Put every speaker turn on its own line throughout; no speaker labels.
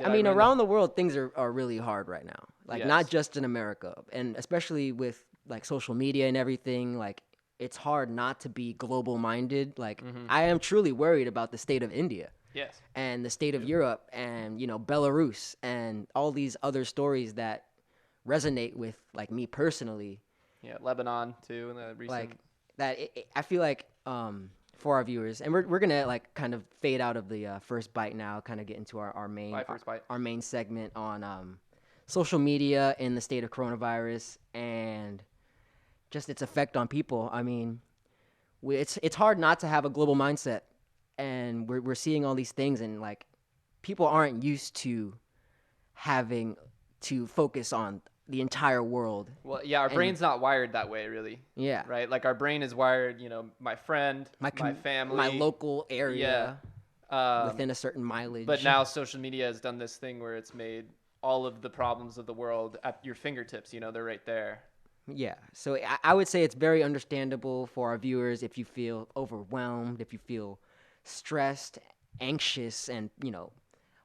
I mean, around the world, things are really hard right now. Like, not just in America, and especially with like social media and everything. Like, it's hard not to be global minded. Like, I am truly worried about the state of India.
Yes.
And the state of Europe, and Belarus, and all these other stories that resonate with like me personally.
Yeah, Lebanon too, in the recent.
Like that, I feel like for our viewers, and we're gonna like kind of fade out of the first bite now, kind of get into our main our main segment on social media in the state of coronavirus and just its effect on people. I mean, it's hard not to have a global mindset, and we're seeing all these things, and like people aren't used to having to focus on the entire world.
Well, yeah, our brain's not wired that way, really.
Yeah.
Right? Like, our brain is wired, my friend, my family.
My local area. Within a certain mileage.
But now social media has done this thing where it's made all of the problems of the world at your fingertips. They're right there.
Yeah. So I would say it's very understandable for our viewers if you feel overwhelmed, if you feel stressed, anxious, and,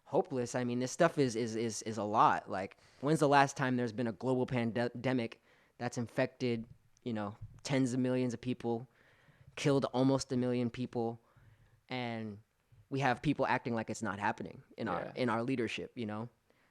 hopeless. I mean, this stuff is a lot. Like, when's the last time there's been a global pandemic that's infected, tens of millions of people, killed almost 1 million people, and we have people acting like it's not happening in our leadership,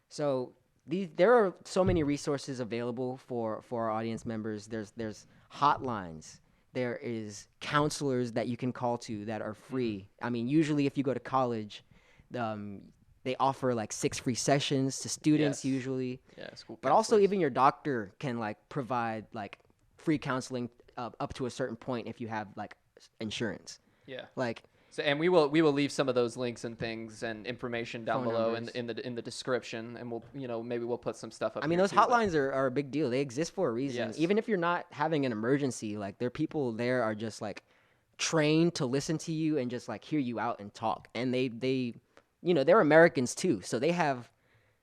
So there are so many resources available for our audience members. There's hotlines. There is counselors that you can call to that are free. I mean, usually if you go to college, they offer like 6 free sessions to students usually.
Yeah, school.
But also even your doctor can like provide like free counseling up to a certain point if you have like insurance.
Yeah.
Like.
So, and we will leave some of those links and things and information down below in the description, and maybe we'll put some stuff up.
I mean, those hotlines are a big deal. They exist for a reason.
Yes.
Even if you're not having an emergency, like there are people there are just like trained to listen to you and just like hear you out and talk. And they're Americans too, so they have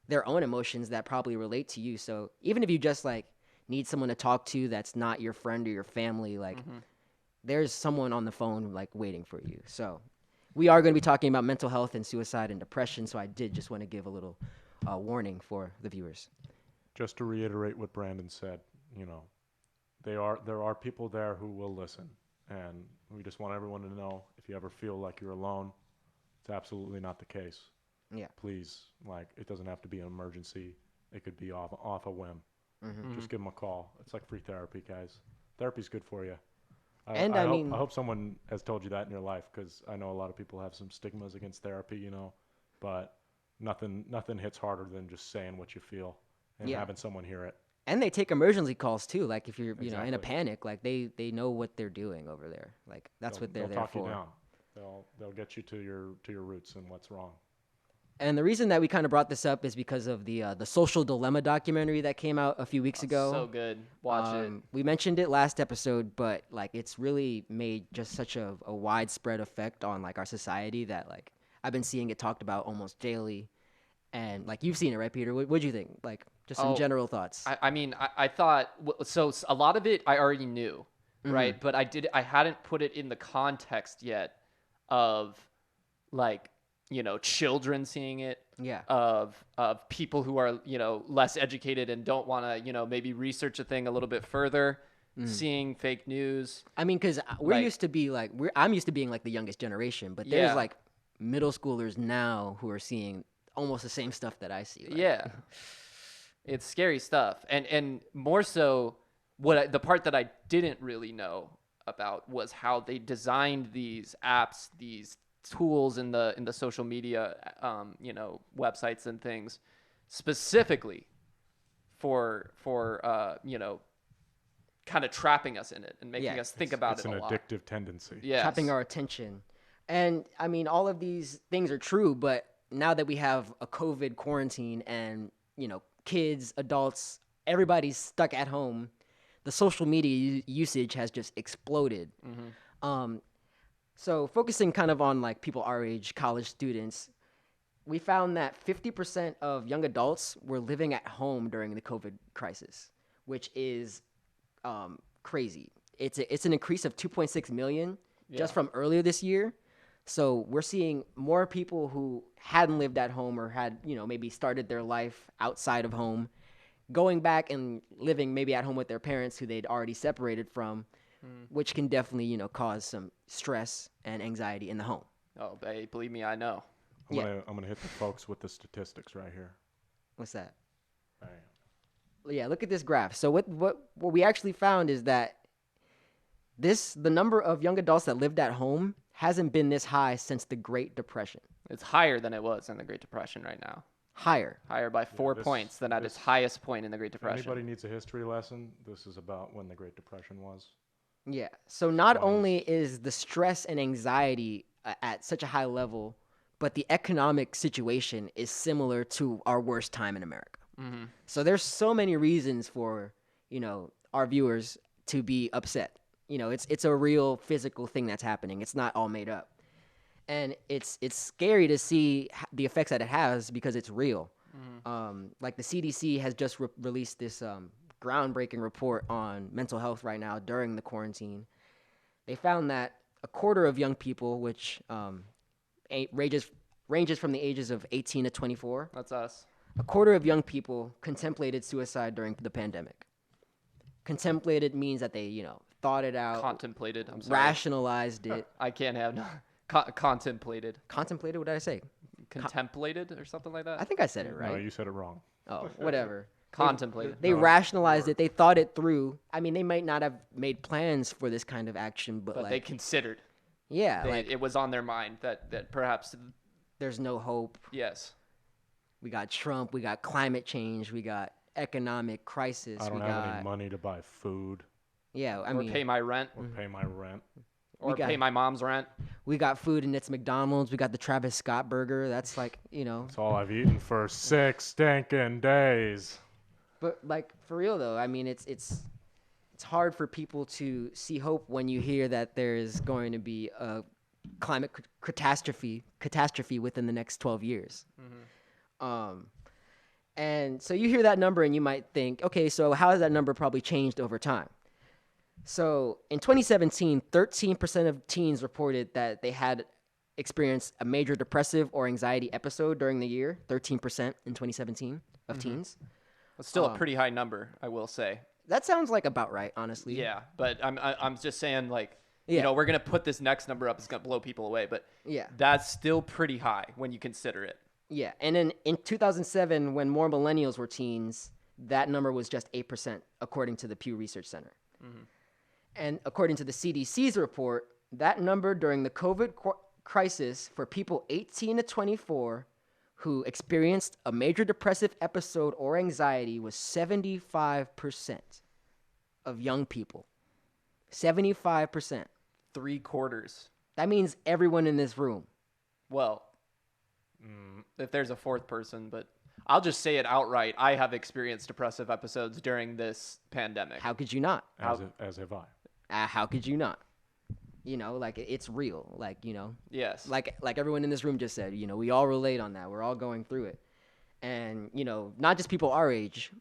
their own emotions that probably relate to you. So even if you just like need someone to talk to that's not your friend or your family, like there's someone on the phone like waiting for you. So we are going to be talking about mental health and suicide and depression. So I did just want to give a little warning for the viewers.
Just to reiterate what Brandon said, there are people there who will listen, and we just want everyone to know if you ever feel like you're alone, it's absolutely not the case.
Yeah.
Please, like, it doesn't have to be an emergency. It could be off a whim. Just give them a call. It's like free therapy, guys. Therapy's good for you. I hope someone has told you that in your life, because I know a lot of people have some stigmas against therapy, but nothing hits harder than just saying what you feel and having someone hear it.
And they take emergency calls too. Like if you're in a panic, like they know what they're doing over there. Like that's what they're there for.
They'll talk you down. They'll get you to your roots and what's wrong.
And the reason that we kind of brought this up is because of the Social Dilemma documentary that came out a few weeks ago.
So good. Watch it.
We mentioned it last episode, but like it's really made just such a widespread effect on like our society that like I've been seeing it talked about almost daily. And like you've seen it, right, Peter? What'd you think? Like just some general thoughts.
I mean, I thought so. A lot of it I already knew, right? But I hadn't put it in the context yet of like, children seeing it, of people who are, less educated and don't want to, maybe research a thing a little bit further, seeing fake news.
I mean, because I'm used to being like the youngest generation, but there's like middle schoolers now who are seeing almost the same stuff that I see. Like.
Yeah, it's scary stuff, and more so, the part that I didn't really know about was how they designed these apps, these tools in the social media, websites and things, specifically for kind of trapping us in it and making us think about it a lot.
It's an addictive tendency.
Yeah,
trapping our attention. And I mean, all of these things are true, but now that we have a COVID quarantine and kids, adults, everybody's stuck at home, the social media usage has just exploded. So focusing kind of on like people our age, college students, we found that 50% of young adults were living at home during the COVID crisis, which is crazy. It's an increase of 2.6 million just from earlier this year. So we're seeing more people who hadn't lived at home or had, maybe started their life outside of home, going back and living maybe at home with their parents who they'd already separated from, which can definitely, cause some stress and anxiety in the home.
Oh, babe, believe me, I know.
I'm gonna hit the folks with the statistics right here.
What's that?
Bam.
Yeah, look at this graph. So what we actually found is that the number of young adults that lived at home hasn't been this high since the Great Depression.
It's higher than it was in the Great Depression right now.
Higher
by 4 points than at its highest point in the Great Depression.
If anybody needs a history lesson, this is about when the Great Depression was.
Yeah. So not only is the stress and anxiety at such a high level, but the economic situation is similar to our worst time in America.
Mm-hmm.
So there's so many reasons for, our viewers to be upset. It's a real physical thing that's happening. It's not all made up. And it's scary to see the effects that it has because it's real.
Mm-hmm.
Like the CDC has just released this groundbreaking report on mental health right now during the quarantine. They found that a quarter of young people, which ranges from the ages of 18 to 24.
That's us.
A quarter of young people contemplated suicide during the pandemic. Contemplated means that they, thought it out.
Contemplated. I'm sorry.
Rationalized it.
I can't have contemplated.
Contemplated? What did I say?
Contemplated or something like that?
I think I said it right.
No, you said it wrong.
Oh, whatever.
Contemplated.
They rationalized it. They thought it through. I mean, they might not have made plans for this kind of action, but
they considered.
Yeah.
It was on their mind that perhaps.
There's no hope.
Yes.
We got Trump. We got climate change. We got economic crisis.
I don't have any money to buy food.
Yeah,
or pay my rent.
Or pay my rent.
Or pay my mom's rent.
We got food and it's McDonald's. We got the Travis Scott burger. That's like,
That's all I've eaten for 6 stinking days.
But like for real though, I mean it's hard for people to see hope when you hear that there is going to be a climate catastrophe within the next 12 years.
Mm-hmm.
And so you hear that number and you might think, okay, so how has that number probably changed over time? So in 2017, 13% of teens reported that they had experienced a major depressive or anxiety episode during the year. 13% in 2017 of teens.
It's still a pretty high number, I will say.
That sounds like about right, honestly.
Yeah, but I'm just saying, like, we're gonna put this next number up. It's gonna blow people away, but that's still pretty high when you consider it.
Yeah, and then in 2007, when more millennials were teens, that number was just 8%, according to the Pew Research Center.
Mm-hmm.
And according to the CDC's report, that number during the COVID crisis for people 18 to 24 who experienced a major depressive episode or anxiety was 75% of young people. 75%.
3/4.
That means everyone in this room.
Well, if there's a fourth person, but I'll just say it outright. I have experienced depressive episodes during this pandemic.
How could you not?
As have I.
How could you not? Like it's real. Like,
Yes.
Like everyone in this room just said, we all relate on that. We're all going through it. And, not just people our age.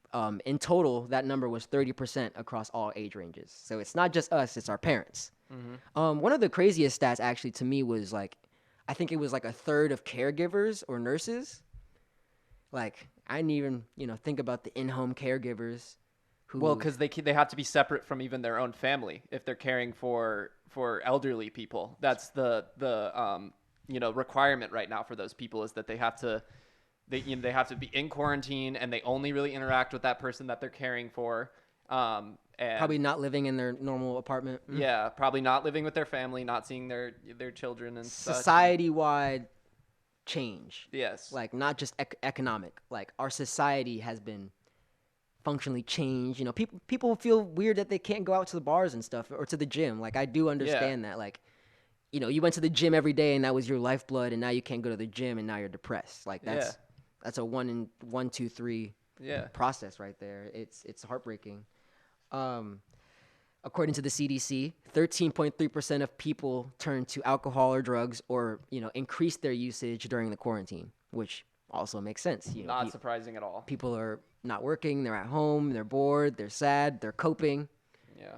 In total, that number was 30% across all age ranges. So it's not just us, it's our parents.
Mm-hmm.
One of the craziest stats actually to me was like, I think it was like a third of caregivers or nurses. Like, I didn't even, think about the in-home caregivers.
Well, because they have to be separate from even their own family if they're caring for elderly people. That's the requirement right now for those people is that they have to be in quarantine and they only really interact with that person that they're caring for. And
probably not living in their normal apartment.
Yeah, probably not living with their family, not seeing their children and such.
Society-wide change.
Yes.
Like not just economic. Like our society has been functionally changed. People feel weird that they can't go out to the bars and stuff or to the gym. Like I do understand that. Like, you went to the gym every day and that was your lifeblood, and now you can't go to the gym and now you're depressed. Like that's a 1, 2, 3 process right there. It's heartbreaking. According to the CDC, 13.3% of people turned to alcohol or drugs or, increased their usage during the quarantine, which also makes sense.
Not surprising at all.
People are not working, they're at home, they're bored, they're sad, they're coping.
Yeah.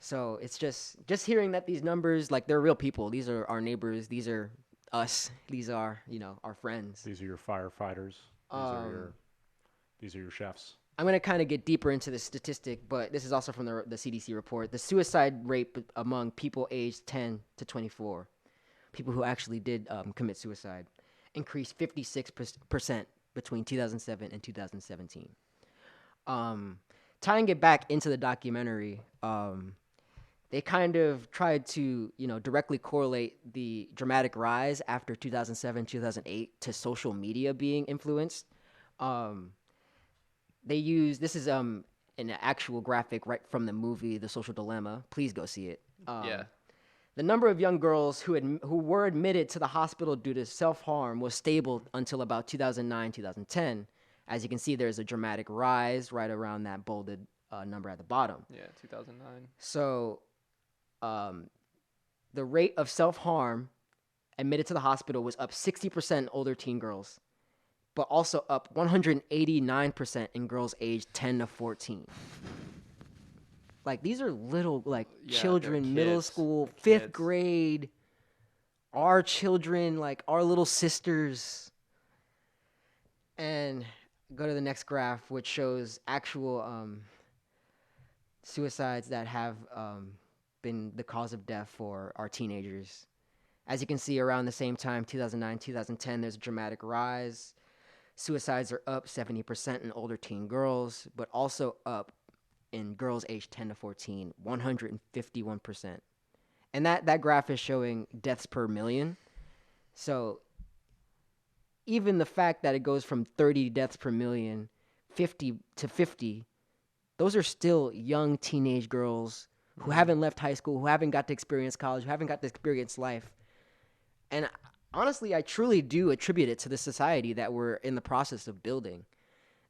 So it's just hearing that these numbers, like, they're real people. These are our neighbors. These are us. These are, our friends.
These are your firefighters. These are your chefs.
I'm going to kind of get deeper into the statistic, but this is also from the CDC report. The suicide rate among people aged 10 to 24, people who actually did commit suicide, increased 56% between 2007 and 2017. Tying it back into the documentary, they kind of tried to, directly correlate the dramatic rise after 2007, 2008 to social media being influenced. This is an actual graphic right from the movie The Social Dilemma. Please go see it. The number of young girls who were admitted to the hospital due to self-harm was stable until about 2009, 2010. As you can see, there's a dramatic rise right around that bolded number at the bottom.
Yeah, 2009.
So the rate of self-harm admitted to the hospital was up 60% in older teen girls, but also up 189% in girls aged 10 to 14. Like, these are little, children, middle school, fifth grade, our children, our little sisters. And go to the next graph, which shows actual suicides that have been the cause of death for our teenagers. As you can see, around the same time, 2009, 2010, there's a dramatic rise. Suicides are up 70% in older teen girls, but also up in girls aged 10 to 14, 151%. And that graph is showing deaths per million. So even the fact that it goes from 30 deaths per million, 50 to 50, those are still young teenage girls who haven't left high school, who haven't got to experience college, who haven't got to experience life. And honestly, I truly do attribute it to the society that we're in the process of building,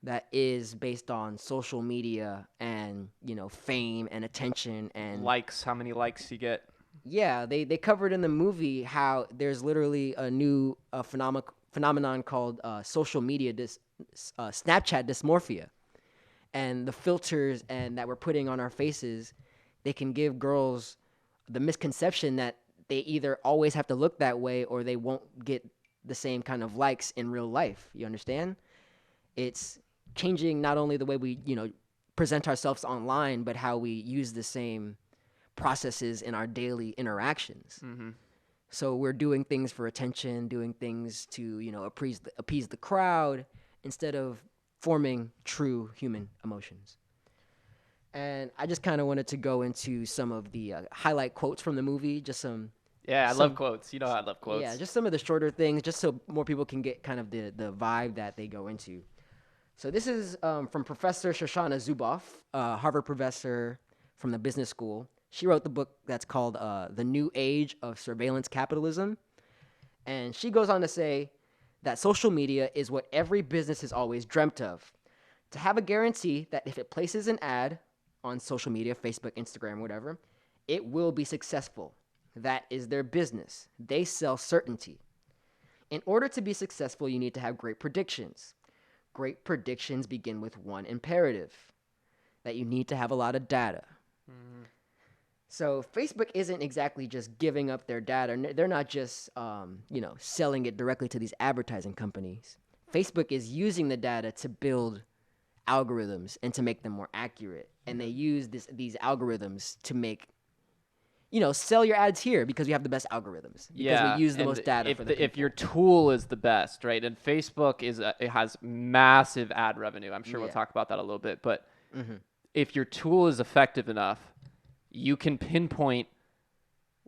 that is based on social media and, fame and attention and
likes, how many likes you get.
Yeah, they covered in the movie how there's literally a new phenomenon called social media Snapchat dysmorphia. And the filters and that we're putting on our faces, they can give girls the misconception that they either always have to look that way or they won't get the same kind of likes in real life. You understand? It's changing not only the way we, present ourselves online, but how we use the same processes in our daily interactions.
Mm-hmm.
So we're doing things for attention, doing things to, appease the crowd instead of forming true human emotions. And I just kind of wanted to go into some of the highlight quotes from the movie, just some.
Yeah, I love quotes. I love quotes.
Yeah, just some of the shorter things, just so more people can get kind of the vibe that they go into. So this is from Professor Shoshana Zuboff, Harvard professor from the business school. She wrote the book that's called The New Age of Surveillance Capitalism. And she goes on to say that social media is what every business has always dreamt of. To have a guarantee that if it places an ad on social media, Facebook, Instagram, whatever, it will be successful. That is their business. They sell certainty. In order to be successful, you need to have great predictions. Great predictions begin with one imperative, that you need to have a lot of data. Mm-hmm. So Facebook isn't exactly just giving up their data. They're not just, selling it directly to these advertising companies. Facebook is using the data to build algorithms and to make them more accurate. And they use these algorithms to make, sell your ads here because we have the best algorithms. Because we use the most data for the people.
If your tool is the best, right? And Facebook it has massive ad revenue. I'm sure we'll talk about that a little bit. But if your tool is effective enough, you can pinpoint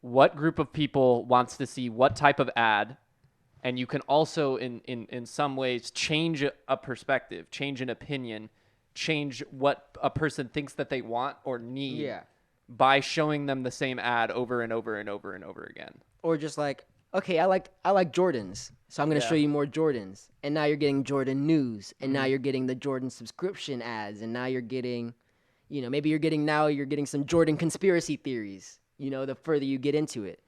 what group of people wants to see what type of ad, and you can also in some ways change a perspective, change an opinion, change what a person thinks that they want or need by showing them the same ad over and over and over and over again.
Or just like, okay, I like Jordans, so I'm going to show you more Jordans. And now you're getting Jordan news, and now you're getting the Jordan subscription ads, and now you're getting maybe you're getting some Jordan conspiracy theories, the further you get into it.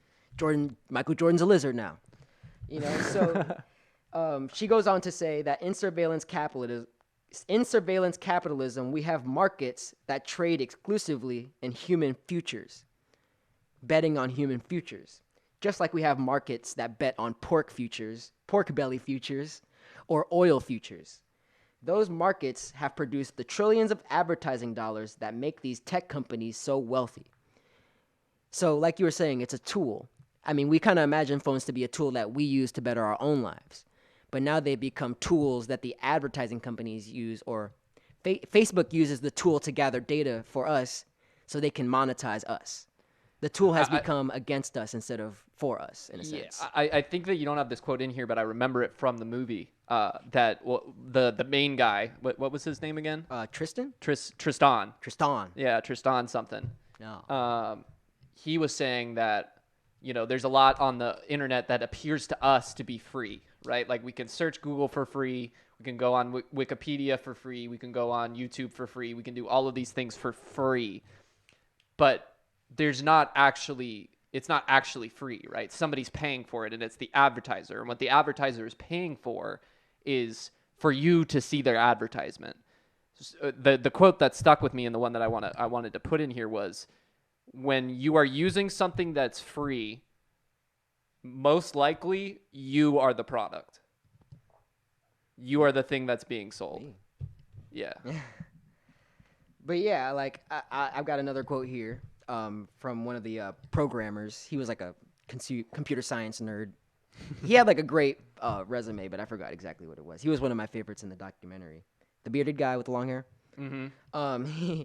Michael Jordan's a lizard now. So she goes on to say that in surveillance in surveillance capitalism, we have markets that trade exclusively in human futures, betting on human futures. Just like we have markets that bet on pork futures, pork belly futures, or oil futures. Those markets have produced the trillions of advertising dollars that make these tech companies so wealthy. So, like you were saying, it's a tool. I mean, we kind of imagine phones to be a tool that we use to better our own lives. But now they become tools that the advertising companies use, or Facebook uses the tool to gather data for us so they can monetize us. The tool has become against us instead of for us, in a sense.
I think that you don't have this quote in here, but I remember it from the movie. The main guy, what was his name again?
Tristan?
Tristan.
Tristan.
Yeah, Tristan something.
No.
He was saying that, there's a lot on the internet that appears to us to be free, right? Like we can search Google for free. We can go on Wikipedia for free. We can go on YouTube for free. We can do all of these things for free. But it's not actually free, right? Somebody's paying for it, and it's the advertiser. And what the advertiser is paying for is for you to see their advertisement. The quote that stuck with me, and the one that I wanted to put in here was, when you are using something that's free, most likely you are the product. You are the thing that's being sold. Yeah.
But yeah, like I've got another quote here from one of the programmers. He was like a computer science nerd. He had like a great resume, but I forgot exactly what it was. He was one of my favorites in the documentary. The bearded guy with the long hair. Mm-hmm.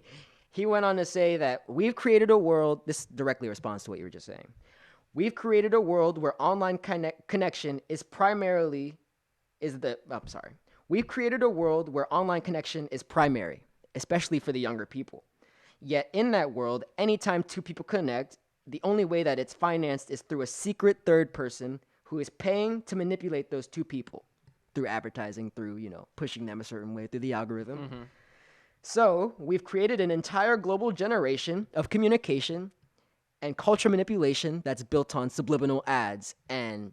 He went on to say that we've created a world. This directly responds to what you were just saying. We've created a world where online connection is primary, especially for the younger people. Yet in that world, anytime two people connect, the only way that it's financed is through a secret third person who is paying to manipulate those two people through advertising, through, pushing them a certain way through the algorithm. Mm-hmm. So we've created an entire global generation of communication and culture manipulation that's built on subliminal ads and,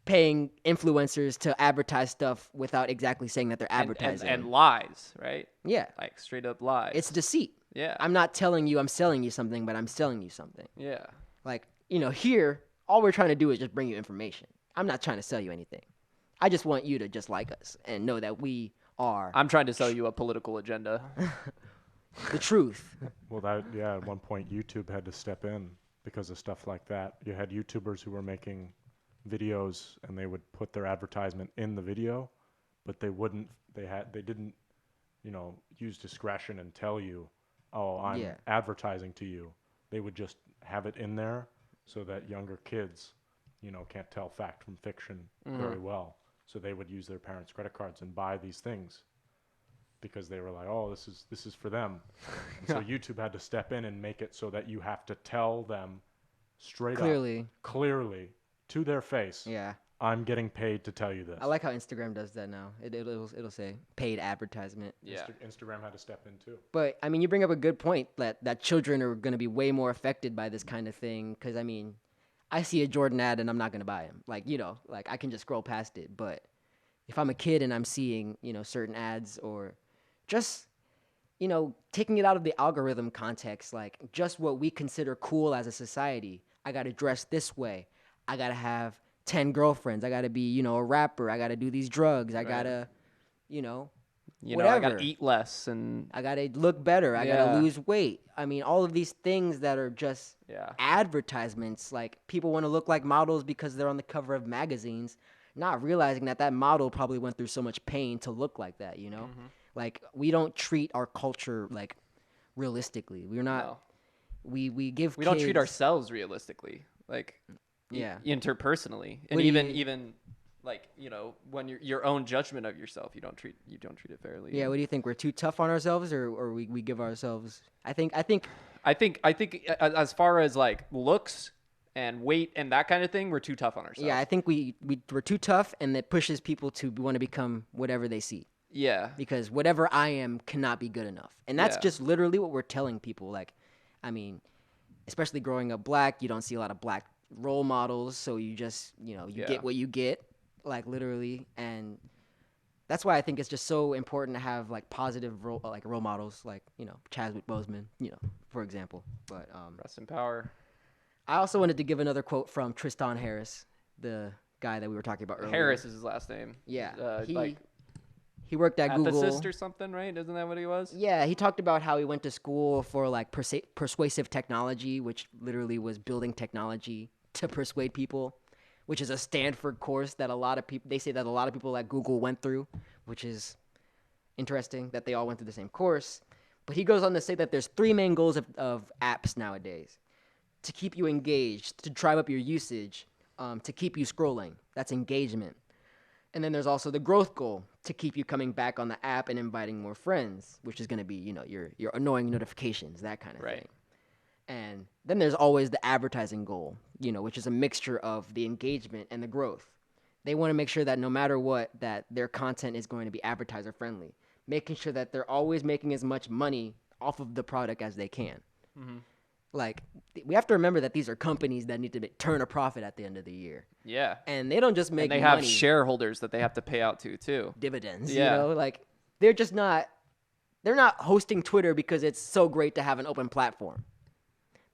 paying influencers to advertise stuff without exactly saying that they're advertising.
And lies, right?
Yeah.
Like straight up lies.
It's deceit.
Yeah.
I'm not telling you I'm selling you something, but I'm selling you something.
Yeah.
Like, here, all we're trying to do is just bring you information. I'm not trying to sell you anything. I just want you to just like us and know that we are.
I'm trying to sell you a political agenda.
The truth.
Well, at one point YouTube had to step in because of stuff like that. You had YouTubers who were making videos and they would put their advertisement in the video, but they didn't, use discretion and tell you, oh, I'm advertising to you. They would just have it in there so that younger kids, can't tell fact from fiction very well. So they would use their parents' credit cards and buy these things because they were like, oh, this is for them. And so YouTube had to step in and make it so that you have to tell them clearly to their face.
Yeah.
I'm getting paid to tell you this.
I like how Instagram does that now. It'll say paid advertisement.
Yeah.
Instagram had to step in too.
But I mean, you bring up a good point that children are going to be way more affected by this kind of thing. Because I mean, I see a Jordan ad and I'm not going to buy him. Like, like I can just scroll past it. But if I'm a kid and I'm seeing, certain ads or just, taking it out of the algorithm context, like just what we consider cool as a society. I got to dress this way. I got to have 10 girlfriends. I got to be, a rapper. I got to do these drugs. I got to, whatever.
I got to eat less and
I got to look better. I got to lose weight. I mean, all of these things that are just advertisements. Like people want to look like models because they're on the cover of magazines, not realizing that model probably went through so much pain to look like that, Mm-hmm. Like we don't treat our culture like realistically. We're not. No. We
don't treat ourselves realistically. Like interpersonally, and even like when your own judgment of yourself, you don't treat it fairly.
Yeah, what do you think? We're too tough on ourselves, or we give ourselves? I think
as far as like looks and weight and that kind of thing, we're too tough on ourselves.
Yeah, I think we're too tough, and that pushes people to want to become whatever they see.
Yeah,
because whatever I am cannot be good enough, and that's just literally what we're telling people. Like, I mean, especially growing up black, you don't see a lot of black role models, so you just, you get what you get, like literally, and that's why I think it's just so important to have like positive role models, like Chadwick Boseman, for example. But
rest in power.
I also wanted to give another quote from Tristan Harris, the guy that we were talking about earlier.
Harris is his last name.
Yeah, he worked at Google.
Ethicist or something, right? Isn't that what he was?
Yeah, he talked about how he went to school for like persuasive technology, which literally was building technology to persuade people, which is a Stanford course that they say that a lot of people at Google went through, which is interesting that they all went through the same course. But he goes on to say that there's 3 main goals of apps nowadays: to keep you engaged, to drive up your usage, to keep you scrolling. That's engagement. And then there's also the growth goal, to keep you coming back on the app and inviting more friends, which is going to be, your annoying notifications, that kind of thing. And then there's always the advertising goal, which is a mixture of the engagement and the growth. They want to make sure that no matter what, that their content is going to be advertiser friendly, making sure that they're always making as much money off of the product as they can. Mm-hmm. Like, we have to remember that these are companies that need to turn a profit at the end of the year.
Yeah.
And they don't just make money.
And they have shareholders that they have to pay out to, too.
Dividends, Like, they're not hosting Twitter because it's so great to have an open platform.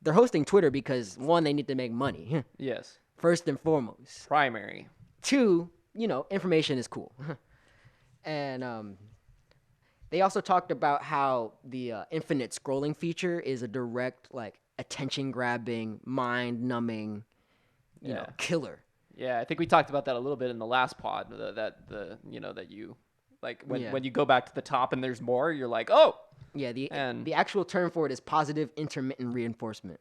They're hosting Twitter because, 1, they need to make money.
Yes.
First and foremost.
Primary.
2, information is cool. And they also talked about how the infinite scrolling feature is a direct, like, attention-grabbing, mind-numbing, killer.
Yeah, I think we talked about that a little bit in the last pod. That you, like, when you go back to the top and there's more, you're like, oh.
Yeah, the actual term for it is positive intermittent reinforcement.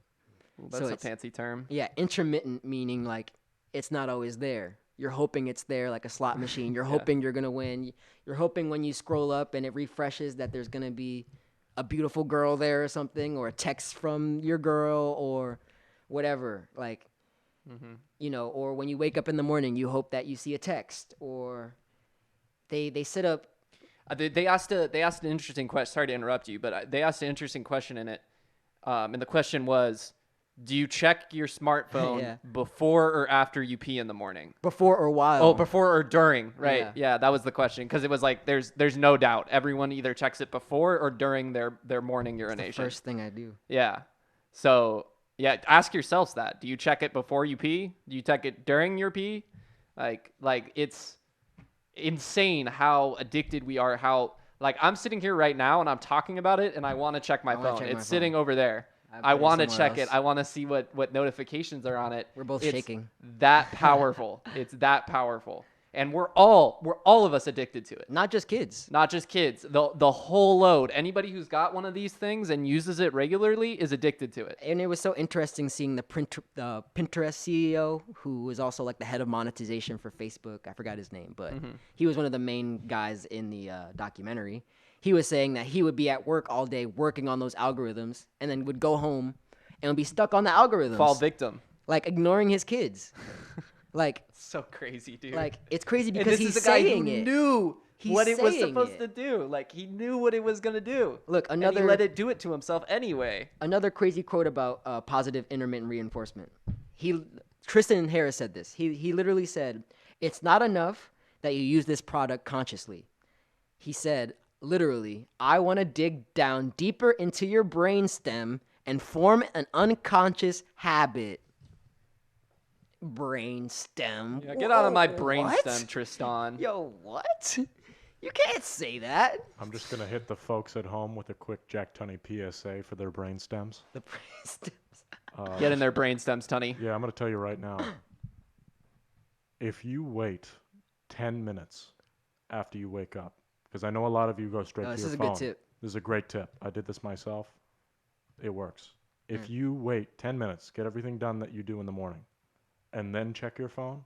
Well, that's a fancy term.
Yeah, intermittent meaning like it's not always there. You're hoping it's there like a slot machine. You're hoping you're going to win. You're hoping when you scroll up and it refreshes that there's going to be a beautiful girl there or something, or a text from your girl or whatever. Like, or when you wake up in the morning, you hope that you see a text, or they set up.
They asked an interesting question. Sorry to interrupt you, but they asked an interesting question in it. And the question was, do you check your smartphone before or after you pee in the morning?
Before or while?
Oh, before or during, right? Yeah, that was the question, because it was like there's no doubt. Everyone either checks it before or during their morning urination.
That's the first thing I do.
Yeah. So, yeah, ask yourselves that. Do you check it before you pee? Do you check it during your pee? Like it's insane how addicted we are, how, like, I'm sitting here right now and I'm talking about it and I want to check my phone. It's sitting over there. I want to check it. I want to see what notifications are on it.
We're both shaking.
That powerful. It's that powerful. And we're all of us addicted to it.
Not just kids.
Not just kids. The whole load. Anybody who's got one of these things and uses it regularly is addicted to it.
And it was so interesting seeing the Pinterest CEO, who was also like the head of monetization for Facebook. I forgot his name, but he was one of the main guys in the documentary. He was saying that he would be at work all day working on those algorithms and then would go home and would be stuck on the algorithms.
Fall victim.
Like ignoring his kids. Like,
so crazy, dude.
Like, it's crazy because
he's saying it. Knew what it was supposed to do. Like, he knew what it was going to do.
Look,
and he let it do it to himself anyway.
Another crazy quote about positive intermittent reinforcement. Tristan Harris said this. He literally said, "It's not enough that you use this product consciously." He said, literally, "I want to dig down deeper into your brainstem and form an unconscious habit." Brainstem.
Yeah, get out of my brainstem, Tristan.
Yo, what? You can't say that.
I'm just going to hit the folks at home with a quick Jack Tunney PSA for their brainstems.
The brainstems.
Get in their brainstems, Tunney.
Yeah, I'm going to tell you right now. If you wait 10 minutes after you wake up, because I know a lot of you go straight to your phone.
This is a good tip.
This is a great tip. I did this myself. It works. If you wait 10 minutes, get everything done that you do in the morning, and then check your phone,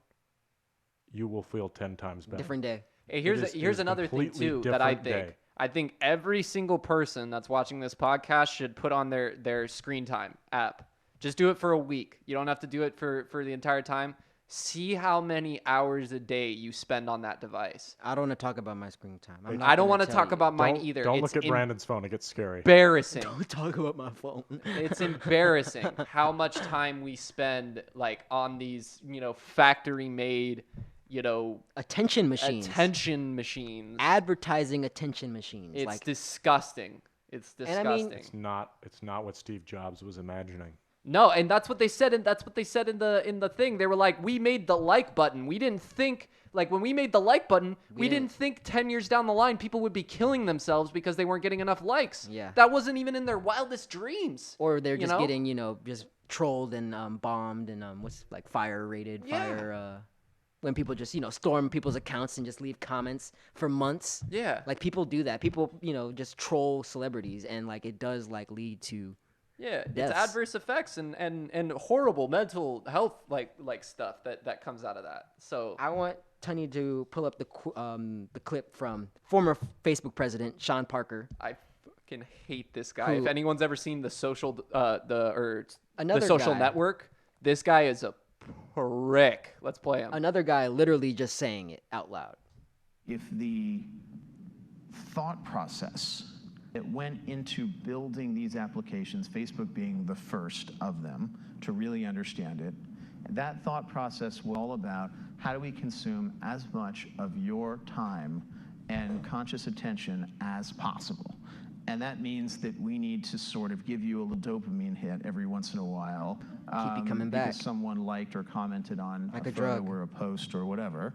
you will feel 10 times better.
Different day.
Hey, here's another thing too that I think. Day. I think every single person that's watching this podcast should put on their screen time app. Just do it for a week. You don't have to do it for the entire time. See how many hours a day you spend on that device.
I don't want to talk about my screen time.
I don't want to talk about mine either.
Don't look at Brandon's phone. It gets scary.
Embarrassing.
Don't talk about my phone.
It's embarrassing how much time we spend like on these, factory made,
attention machines. Advertising attention machines.
It's disgusting. It's disgusting.
And I mean,
it's not what Steve Jobs was imagining.
No, and that's what they said, and that's what they said in the thing. They were like, we made the like button. We didn't think, like, when we made the like button, we didn't think 10 years down the line people would be killing themselves because they weren't getting enough likes.
Yeah.
That wasn't even in their wildest dreams.
Or they're just getting, just trolled and bombed and fire rated, when people just, storm people's accounts and just leave comments for months.
Yeah.
Like, people do that. People, just troll celebrities, and, like, it does, like, lead to
deaths. It's adverse effects and horrible mental health, like stuff that comes out of that. So
I want Tony to pull up the clip from former Facebook president Sean Parker.
I fucking hate this guy. If anyone's ever seen the social network, this guy is a prick. Let's play him.
Another guy literally just saying it out loud.
If the thought process that went into building these applications, Facebook being the first of them, to really understand it, that thought process was all about how do we consume as much of your time and conscious attention as possible. And that means that we need to sort of give you a little dopamine hit every once in a while.
Keep you coming back.
Because someone liked or commented on
like
a photo or a post or whatever.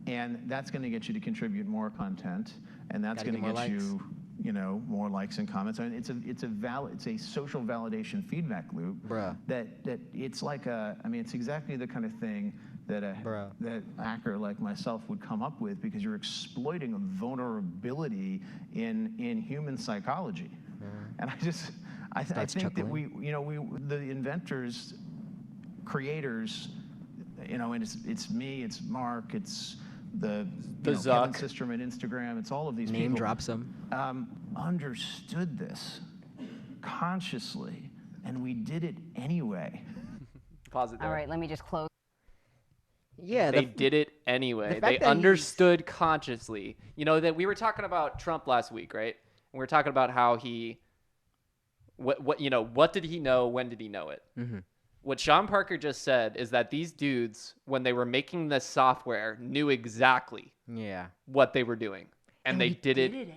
And that's going to get you to contribute more content, and that's going to get you, more likes and comments. I mean, it's a social validation feedback loop.
Bruh.
That it's like it's exactly the kind of thing that that hacker like myself would come up with, because you're exploiting a vulnerability in human psychology. And I think that we the inventors, creators, and it's me, it's Mark, it's the Kevin Systrom at Instagram, it's all of these
name
people.
Drops them.
Understood this consciously, and we did it anyway.
Pause it there.
All right, let me just close.
Yeah,
they did it anyway. They understood consciously. That we were talking about Trump last week, right? And we were talking about how he, what did he know? When did he know it? Mm-hmm. What Sean Parker just said is that these dudes, when they were making this software, knew exactly what they were doing. And they did it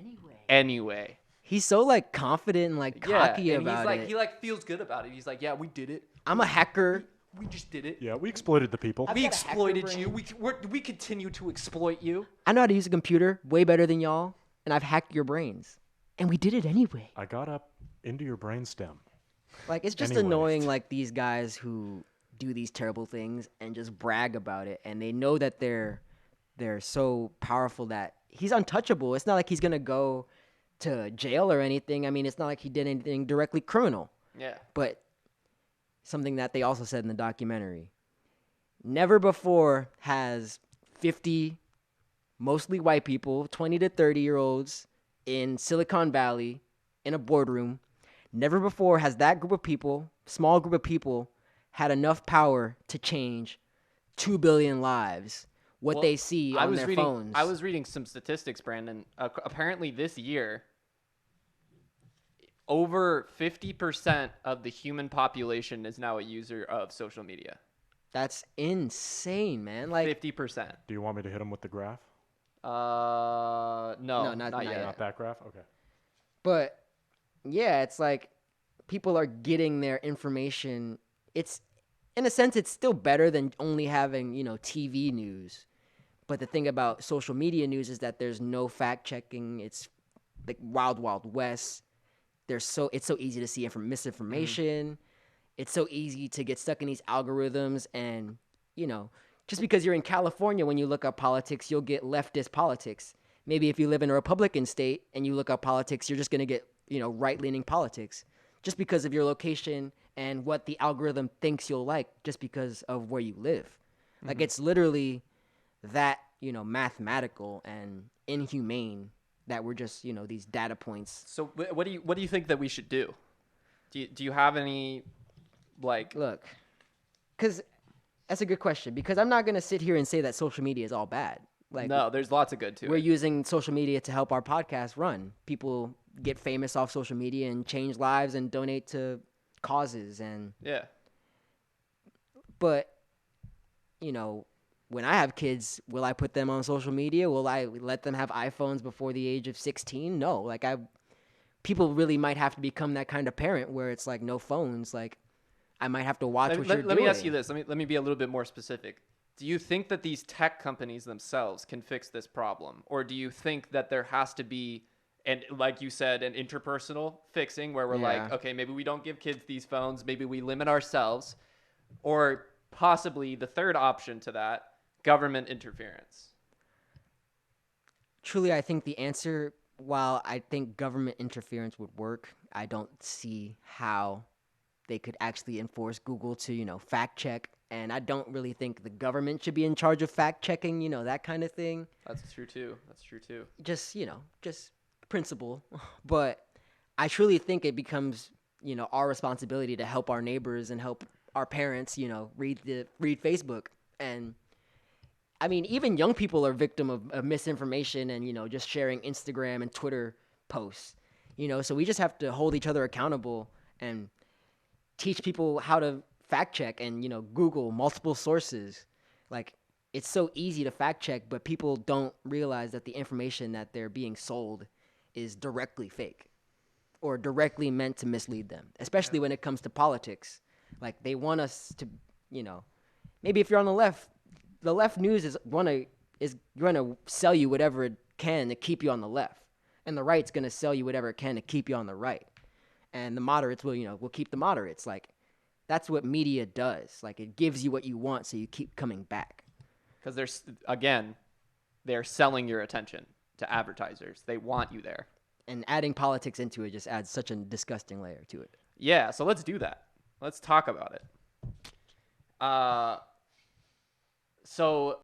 anyway.
He's so confident and cocky about it.
He feels good about it. He's like, yeah, we did it.
I'm a hacker.
We just did it.
Yeah, we exploited the people.
We exploited you. We continue to exploit you.
I know how to use a computer way better than y'all, and I've hacked your brains. And we did it anyway.
I got up into your brainstem.
It's just annoying, these guys who do these terrible things and just brag about it, and they know that they're so powerful that he's untouchable. It's not like he's gonna go to jail or anything. I mean, it's not like he did anything directly criminal.
Yeah.
But something that they also said in the documentary, never before has 50 mostly white people, 20 to 30-year-olds in Silicon Valley in a boardroom, never before has that group of people, small group of people, had enough power to change 2 billion lives. They see on their phones.
I was reading some statistics, Brandon. Apparently this year, over 50% of the human population is now a user of social media.
That's insane, man.
50%.
Do you want me to hit him with the graph?
No, not yet.
Not that graph? Okay.
But yeah, it's people are getting their information. It's, in a sense, it's still better than only having, TV news. But the thing about social media news is that there's no fact checking. It's like wild, wild west. It's so easy to see misinformation. Mm-hmm. It's so easy to get stuck in these algorithms. And, just because you're in California, when you look up politics, you'll get leftist politics. Maybe if you live in a Republican state and you look up politics, you're just going to get, right-leaning politics. Just because of your location and what the algorithm thinks you'll like, just because of where you live. Mm-hmm. It's literally that, mathematical and inhumane that we're just, these data points.
So what do you think that we should do? Do you have any,
Look, because that's a good question, because I'm not going to sit here and say that social media is all bad.
No, there's lots of good to it.
We're using social media to help our podcast run. People get famous off social media and change lives and donate to causes. And
yeah.
But, when I have kids, will I put them on social media? Will I let them have iPhones before the age of 16? No. Like, people really might have to become that kind of parent where it's like no phones. Like, I might have to watch what you're doing.
Let me ask you this. Let me be a little bit more specific. Do you think that these tech companies themselves can fix this problem? Or do you think that there has to be, and like you said, an interpersonal fixing where we're like, okay, maybe we don't give kids these phones. Maybe we limit ourselves. Or possibly the third option to that, government interference.
Truly, I think the answer, while I think government interference would work, I don't see how they could actually enforce Google to, fact check. And I don't really think the government should be in charge of fact checking, that kind of thing.
That's true too.
Just principle. But I truly think it becomes, our responsibility to help our neighbors and help our parents, read Facebook. And I mean, even young people are victim of misinformation and, just sharing Instagram and Twitter posts, so we just have to hold each other accountable and teach people how to fact check and, Google multiple sources. Like, it's so easy to fact check, but people don't realize that the information that they're being sold is directly fake or directly meant to mislead them, especially when it comes to politics. Like, they want us to, maybe if you're on the left news is going to sell you whatever it can to keep you on the left, and the right's going to sell you whatever it can to keep you on the right, and the moderates will keep the moderates. Like, that's what media does. Like, it gives you what you want, so you keep coming back.
Because they're selling your attention to advertisers. They want you there.
And adding politics into it just adds such a disgusting layer to it.
Yeah, so let's do that. Let's talk about it. So